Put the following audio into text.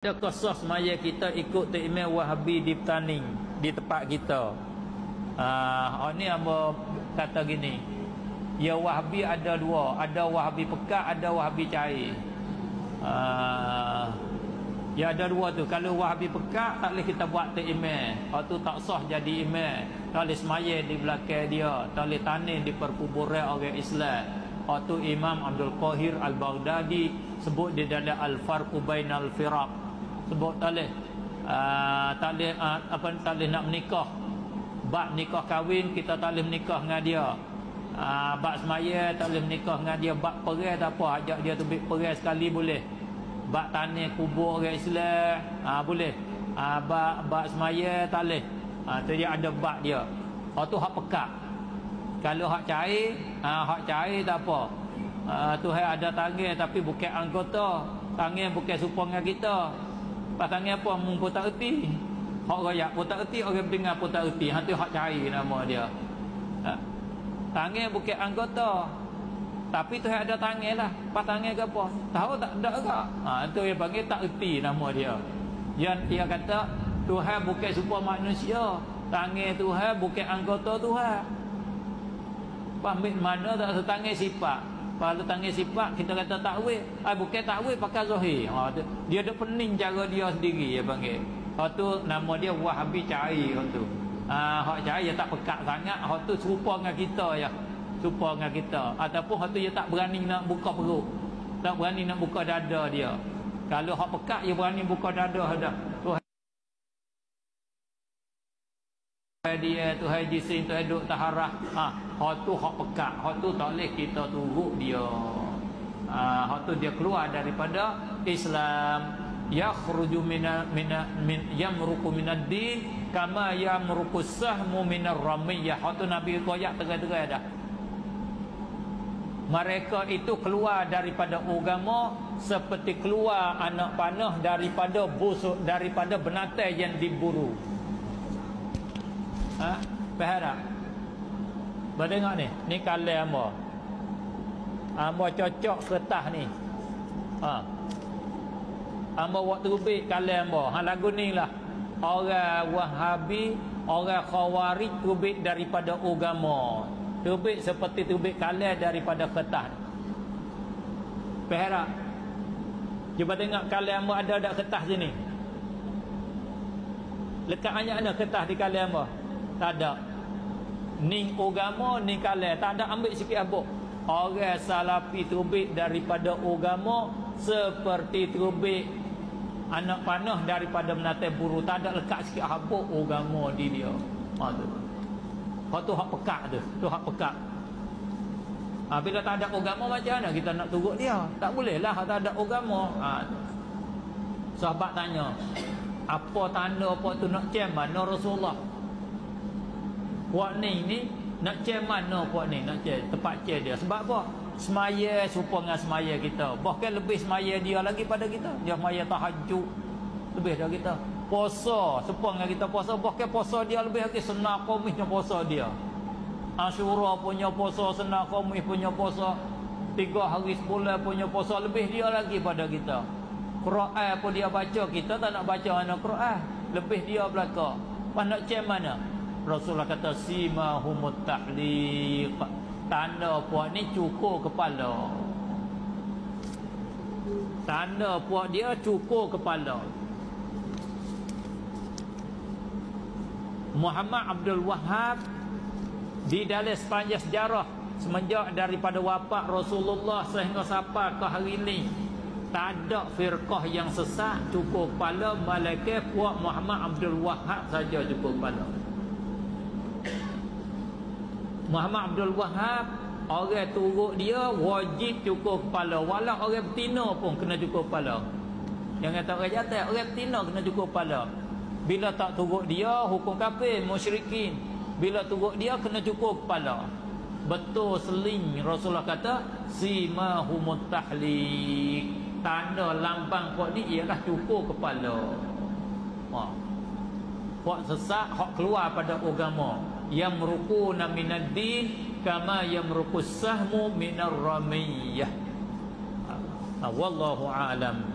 Ada kisah semaya kita ikut Tok Imam Wahabi di Petaning, di tempat kita. Ini hamba kata gini, ya Wahabi ada dua, ada Wahabi pekat, ada Wahabi cair. Ya ada dua tu. Kalau Wahabi pekat tak boleh kita buat Tok Imam. Waktu tak sah jadi imam. Tak boleh semaya di belakang dia, tak boleh tanin di perkuburan orang Islam. Waktu Imam Abdul Qahir Al-Baghdadi sebut di dalam Al-Farqu Bainal Firaq, sebut tak boleh tak boleh nak menikah. Bab nikah kahwin kita tak boleh menikah dengan dia. Bab semaya tak boleh menikah dengan dia. Bab perai tak apa, ajak dia tu perai sekali boleh. Bab tanah kubur orang Islam boleh. Bab semaya tak boleh. Tu dia ada bab dia. Tu hak pekat. Kalau hak cair, hak cair tak apa. Tuhan ada tangan tapi bukan anggota. Tangan bukan supaya kita. Tangan apa mung pun tak erti. Hak royak pun tak erti, orang dengar pun tak erti. Hang tu hak cair nama dia. Tangan bukan anggota. Tapi Tuhan ada tangan lah. Pas tangan ke apa? Tahu tak ada agak. Itu yang panggil tak erti nama dia. Yang dia kata Tuhan bukan supaya manusia. Tangan Tuhan bukan anggota Tuhan. Pamit mana tak setangan sifat. Kalau tangan sifat kita kata takwil, bukan takwil pakai zahir. Dia ada pening cara dia sendiri dia panggil. Tu nama dia Wahabi cair tu. Hak cair dia tak pekat sangat, hak tu serupa dengan kita ya. Serupa dengan kita. Ataupun hak tu dia tak berani nak buka perut. Tak berani nak buka dada dia. Kalau hak pekat dia berani buka dada dah. Dia tu haji sin tu duk taharah. Hak tu hak pekat, hak tu tak boleh kita turut dia. Hak tu dia keluar daripada Islam. Yakhruju min yamruqu minad din kama yamruqu sahmu minar ramiyah. Hak tu Nabi koyak terang-terang dah. Mereka itu keluar daripada agama seperti keluar anak panah daripada busuk, daripada binatang yang diburu. Faham tak? Berdengar ni. Ni kalah hamba. Hamba cocok kertas ni. Hamba buat terbit kalah hamba. Lagu ni lah. Orang Wahabi, orang Khawarij terbit daripada agama. Terbit seperti terbit kalah daripada kertas. Faham tak? Cuba tengok kalah hamba ada tak kertas sini. Lekat hanya ada kertas di kalah hamba. Tak ada. Ni agama, ni kalah. Tak ada, ambil sikit abuk. Orang Salafi terbit daripada agama seperti terbit anak panah daripada menatai buru. Tak ada, lekat sikit abuk agama di dia. Hak tu hak pekat tu. Tu hak pekat. Bila tak ada agama macam mana kita nak turut dia? Tak boleh lah tak ada agama. Sahabat tanya, apa tanda apa tu nak cem mana Rasulullah? Puak ni nak cek mana puak ni? Nak cek tempat cek dia. Sebab apa? Semaya serupa dengan semaya kita. Bahkan lebih semaya dia lagi pada kita. Dia semaya tahajud lebih dari kita. Puasa serupa dengan kita puasa. Bahkan puasa dia lebih lagi. Senang Khamis puasa dia. Asyura punya puasa, Senang Khamis punya puasa, 3 hari sebulan punya puasa, lebih dia lagi pada kita. Quran pun dia baca, kita tak nak baca mana Quran. Lebih dia belaka. Pas nak cek mana? Rasulullah kata simahumut tahliq. Tanda puak ni cukur kepala. Tanda puak dia cukur kepala. Muhammad Abdul Wahhab di dalam sepanjang sejarah semenjak daripada wafat Rasulullah sehingga sampai ke hari ini, tak ada firqah yang sesat cukur kepala, malaikat puak Muhammad Abdul Wahhab saja cukur kepala. Muhammad Abdul Wahhab, orang turut dia wajib cukur kepala. Walau orang betina pun kena cukur kepala. Yang kata orang jatuh, orang betina kena cukur kepala. Bila tak turut dia, hukum kafir, musyrikin. Bila turut dia, kena cukur kepala. Betul seling Rasulullah kata simahumut tahliq. Tanda lambang puak ni ialah cukur kepala. Puak sesat hak keluar pada agama. Yamruquna minad din kama yamruqus sahmu minar ramiyah. Wallahu a'lam.